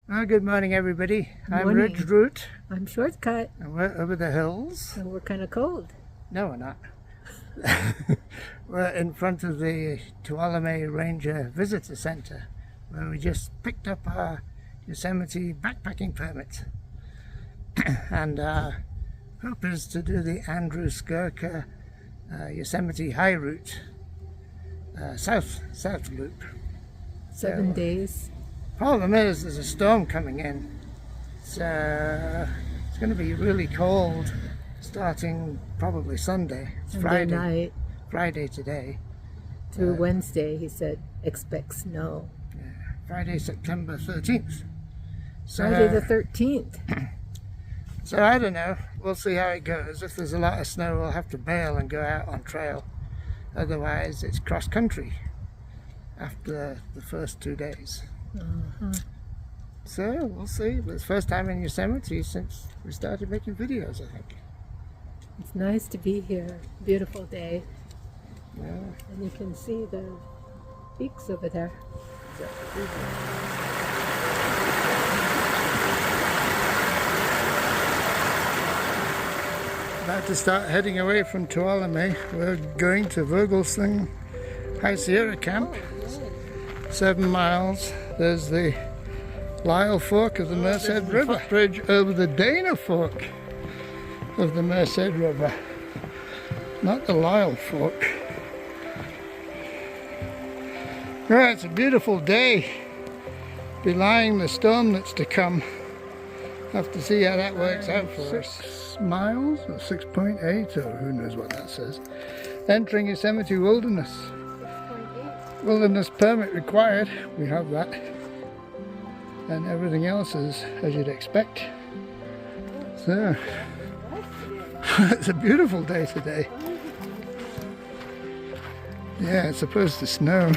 Well, good morning, everybody. I'm Morning. Ridge Root, I'm Shortcut, and we're over the hills. and we're kind of cold. No, we're not. We're in front of the Tuolumne Ranger Visitor Center, where we just picked up our Yosemite backpacking permit. And our hope is to do the Andrew Skurka Yosemite High Route, south loop. 7 days. Problem is, there's a storm coming in, so it's going to be really cold starting probably Sunday. It's Sunday night Friday today. through Wednesday, he said, expect snow. Friday, September 13th. So, Friday the 13th. so I don't know. We'll see how it goes. If there's a lot of snow, we'll have to bail and go out on trail. Otherwise, it's cross country after the first 2 days. So we'll see. But it's the first time in Yosemite since we started making videos, I think. It's nice to be here. Beautiful day. Yeah. And you can see the peaks over there. About to start heading away from Tuolumne. We're going to Vogelsang High Sierra Camp. 7 miles. There's the Lyle Fork of the Merced River. Bridge over the Dana Fork of the Merced River. Not the Lyle Fork. Yeah, it's a beautiful day. Belying the storm that's to come. Have to see how that works out for us. 6 miles or 6.8 or who knows what that says. Entering Yosemite Wilderness. Wilderness permit required. We have that. And everything else is as you'd expect. So it's a beautiful day today. Yeah, it's supposed to snow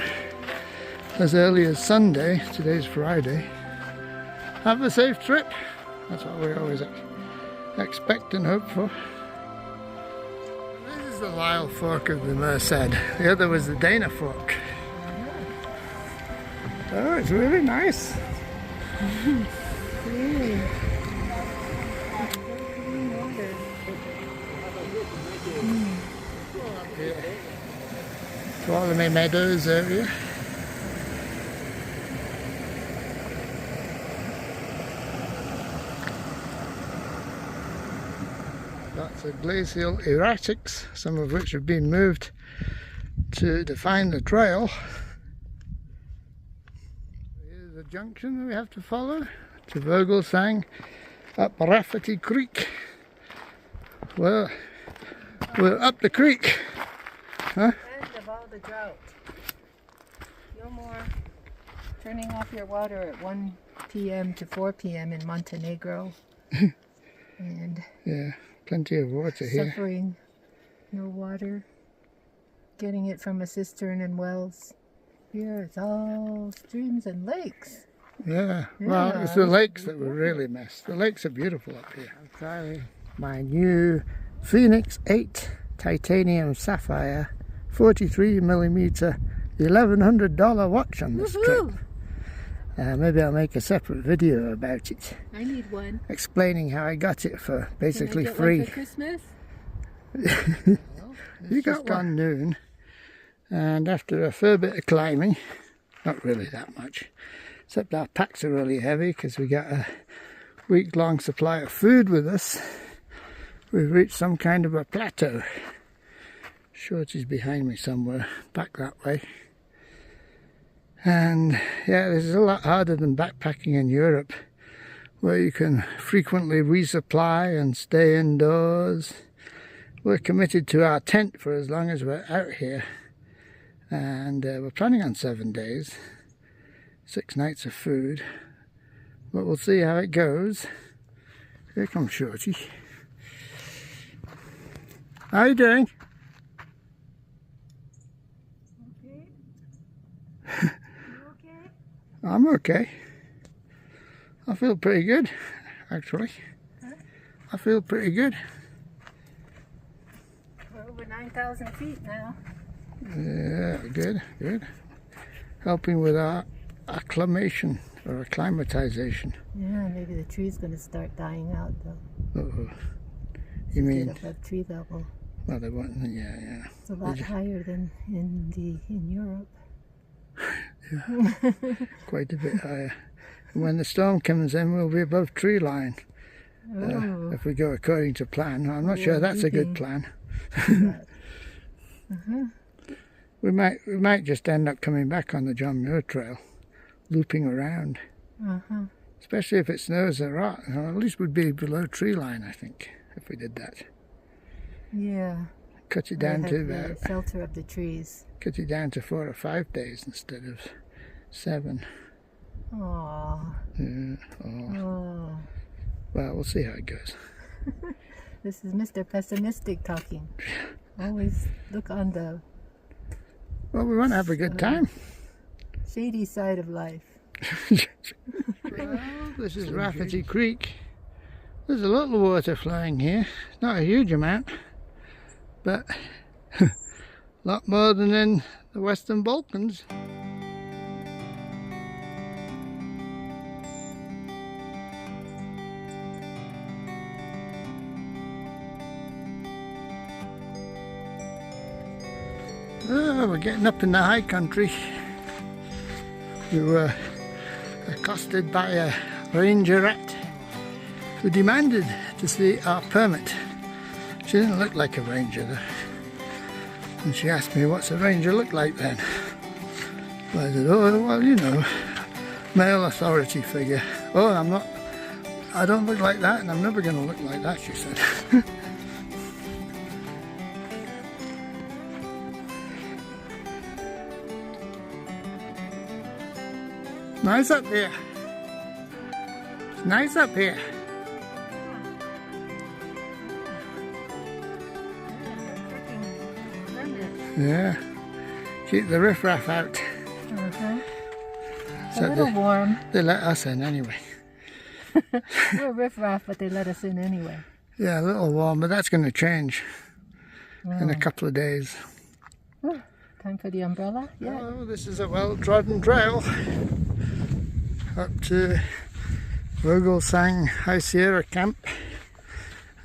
as early as Sunday. Today's Friday. Have a safe trip. That's what we always expect and hope for. This is the Lyle Fork of the Merced. The other was the Dana Fork. Oh, it's really nice. Tuolumne Meadows area. Lots of glacial erratics, some of which have been moved to define the trail. Here's a junction that we have to follow to Vogelsang up Rafferty Creek. Well, we're up the creek. Huh? End of all the drought. No more turning off your water at 1 p.m. to 4 p.m. in Montenegro. And Yeah, plenty of water here. suffering. No water. Getting it from a cistern and wells. Here it's all streams and lakes. Yeah, well, it's the lakes that were really messed. The lakes are beautiful up here. I'm trying my new Phoenix 8 titanium sapphire 43mm $1,100 watch on this trip. Maybe I'll make a separate video about it, I need one. explaining how I got it for basically Can I get free. one for Christmas? You got one noon, and after a fair bit of climbing, not really that much, except our packs are really heavy because we got a week-long supply of food with us, we've reached some kind of a plateau. Shorty's behind me somewhere, back that way. And yeah, this is a lot harder than backpacking in Europe, where you can frequently resupply and stay indoors. We're committed to our tent for as long as we're out here, and we're planning on 7 days, 6 nights of food, but we'll see how it goes. Here comes Shorty. How are you doing? Okay. You okay? I'm okay. I feel pretty good, actually. Huh? I feel pretty good. We're over 9,000 feet now. Yeah, good, good. Helping with our acclimation or acclimatization. Yeah, maybe the tree's going to start dying out though. Uh-oh. You mean? Get above tree level. Well, they won't. Yeah. It's a lot higher than in Europe. Yeah, quite a bit higher. And when the storm comes in, we'll be above tree line. If we go according to plan. I'm not sure that's a good plan. We might just end up coming back on the John Muir Trail, looping around. Especially if it snows a lot. Or at least we'd be below tree line, I think, if we did that. Yeah. Cut it down to the shelter of the trees. Cut it down to 4 or 5 days instead of 7. Aww. Yeah. Oh. Well, we'll see how it goes. This is Mr. Pessimistic talking. Always look on the... Well, we want to have a good time. Shady side of life. Well, this is Rafferty Creek. There's a little water flowing here. Not a huge amount, but a lot more than in the Western Balkans. Oh, we're getting up in the high country. We were accosted by a rangerette who demanded to see our permit. She didn't look like a ranger though. And she asked me, what's a ranger look like then? Well, I said, oh, well, you know, male authority figure. Oh, I don't look like that, and I'm never going to look like that, she said. Nice up here. It's nice up here. Yeah. Keep the riffraff out. It's a little warm. They let us in anyway. We're riffraff, but they let us in anyway. Yeah, a little warm, but that's going to change in a couple of days. Oh, time for the umbrella? Yeah. Oh, this is a well-trodden trail up to Vogelsang High Sierra Camp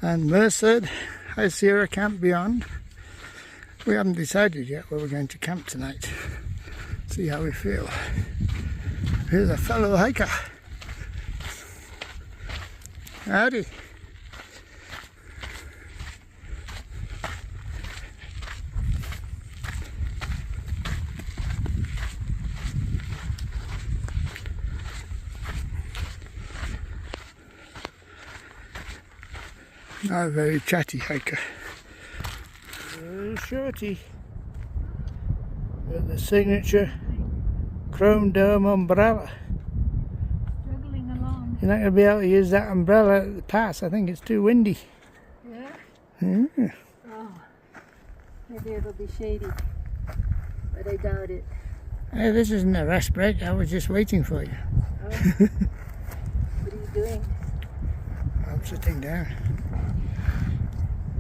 and Merced High Sierra Camp beyond. We haven't decided yet where we're going to camp tonight. See how we feel. Here's a fellow hiker. Howdy. Not a very chatty hiker. Shorty with the signature chrome dome umbrella. Struggling along. You're not going to be able to use that umbrella at the pass. I think it's too windy. Yeah? Yeah. Oh, maybe it'll be shady, but I doubt it. Hey, this isn't a rest break. I was just waiting for you. Oh. What are you doing? I'm sitting down.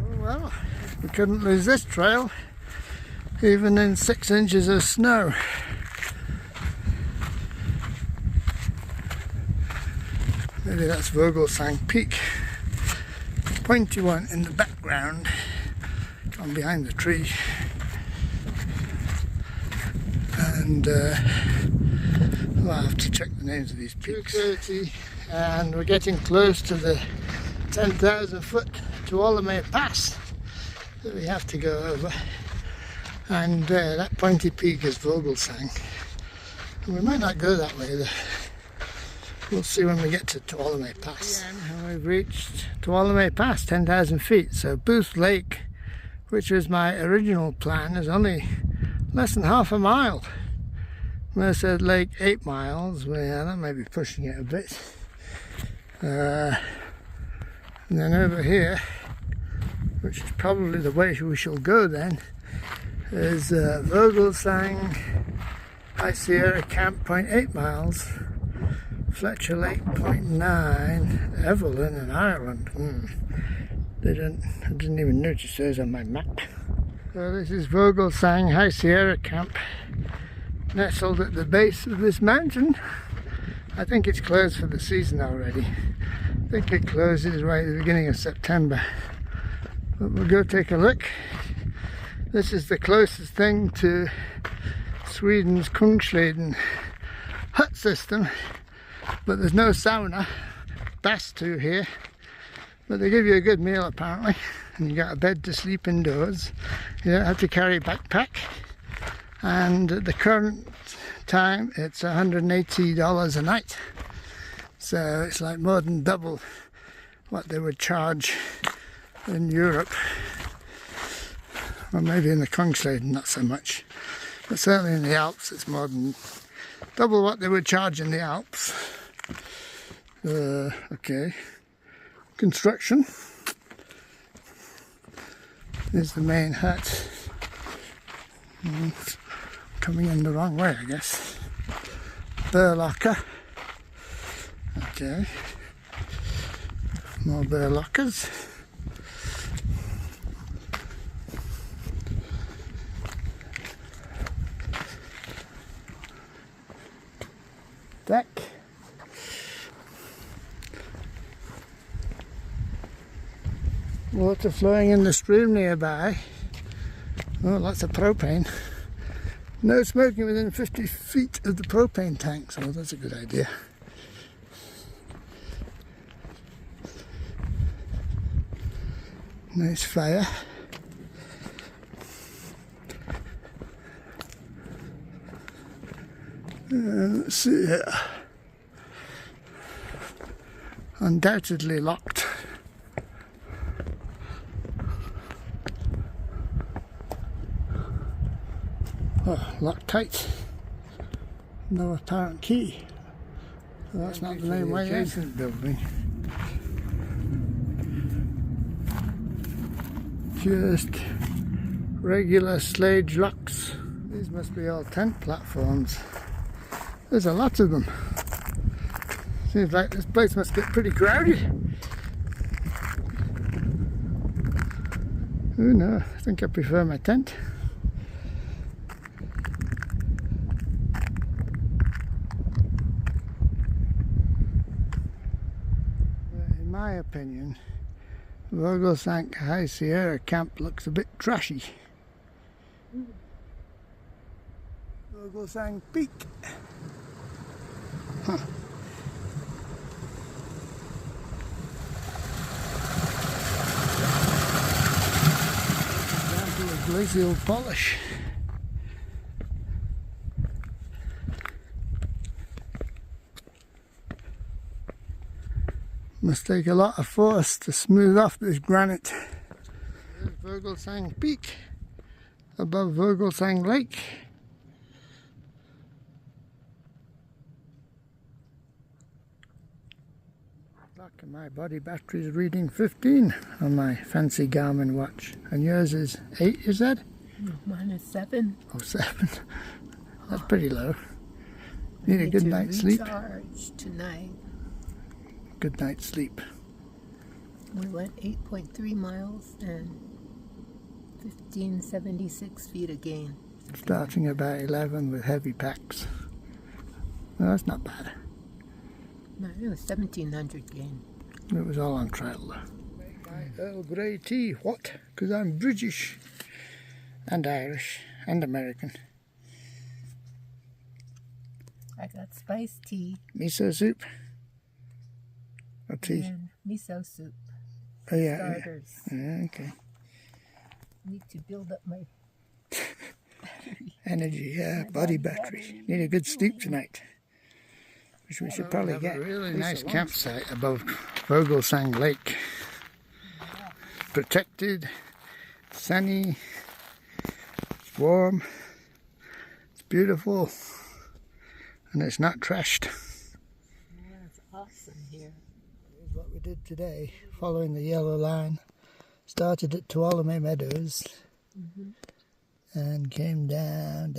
Oh, well, we couldn't lose this trail, even in 6 inches of snow. Maybe that's Vogelsang Peak. Pointy one in the background, gone behind the tree. And well, I'll have to check the names of these peaks. 2:30, and we're getting close to the 10,000 foot Tuolumne Pass that we have to go over, and that pointy peak is Vogelsang. And we might not go that way though. We'll see when we get to Tuolumne Pass. And we've reached Tuolumne Pass, 10,000 feet. So Merced Lake, which was my original plan, is only less than half a mile. Merced Lake 8 miles. Well, that may be pushing it a bit. And then over here, which is probably the way we shall go then, is Vogelsang High Sierra Camp, 0.8 miles, Fletcher Lake, 0.9, Evelyn in Ireland. I didn't even notice those on my map. So this is Vogelsang High Sierra Camp, nestled at the base of this mountain, I think it's closed for the season already. I think it closes right at the beginning of September. But we'll go take a look. This is the closest thing to Sweden's Kungsleden hut system, but there's no sauna. Best to here, but they give you a good meal apparently, and you got a bed to sleep indoors. You don't have to carry a backpack, and at the current time it's $180 a night, so it's like more than double what they would charge in Europe, or maybe in the Kungsleden not so much, but certainly in the Alps it's more than double what they would charge in the Alps. Okay, construction. Here's the main hut. Coming in the wrong way, I guess. Bear locker. Okay. More bear lockers. Deck. Water flowing in the stream nearby. Oh, lots of propane. No smoking within 50 feet of the propane tanks. Oh, that's a good idea. Nice fire. Let's see here. Undoubtedly locked. Oh, locked tight. No apparent key. So that's not the main way in. Building. Just regular sledge locks. These must be all tent platforms. There's a lot of them. Seems like this place must get pretty crowded. Oh no, I think I prefer my tent. In my opinion, Vogelsang High Sierra camp looks a bit trashy. Vogelsang Peak. Huh. Down to a glacial polish. Must take a lot of force to smooth off this granite. Here's Vogelsang Peak above Vogelsang Lake. Look, my body battery is reading 15 on my fancy Garmin watch. And yours is 8, you said? Mine is 7. Oh, 7. That's pretty low. Need a good night's sleep. Recharge tonight. Good night's sleep. We went 8.3 miles and 1576 feet again. Starting about 11 with heavy packs. Well, that's not bad. No, it was 1700 gain. It was all on trail though. Make my Earl Grey tea. What? Because I'm British and Irish and American. I got spiced tea. Miso soup. Or tea. And miso soup. Oh yeah. Starters. Yeah, okay. Need to build up my Energy, yeah, body battery. Need a good sleep tonight. Which we should probably get. A really nice campsite above Vogelsang Lake. Protected, sunny, it's warm, it's beautiful, and it's not trashed. Yeah, it's awesome here. Here's what we did today, following the yellow line. Started at Tuolumne Meadows and came down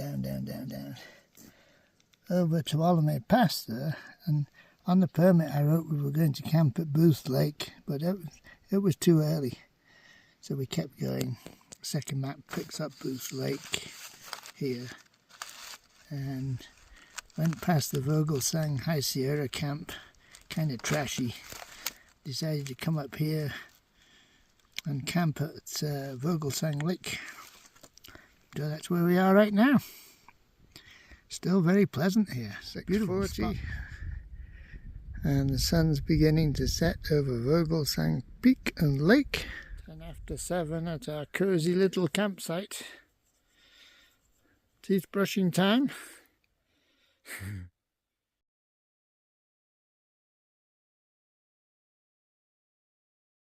over Tuolumne Pass there, and on the permit I wrote we were going to camp at Merced Lake, but it was too early, so we kept going. The second map picks up Merced Lake here, and Went past the Vogelsang High Sierra camp, kind of trashy. Decided to come up here and camp at Vogelsang Lake. So that's where we are right now. Still very pleasant here. 6:40, and the sun's beginning to set over Vogelsang Peak and Lake. 10 after 7 at our cozy little campsite. Teeth brushing time.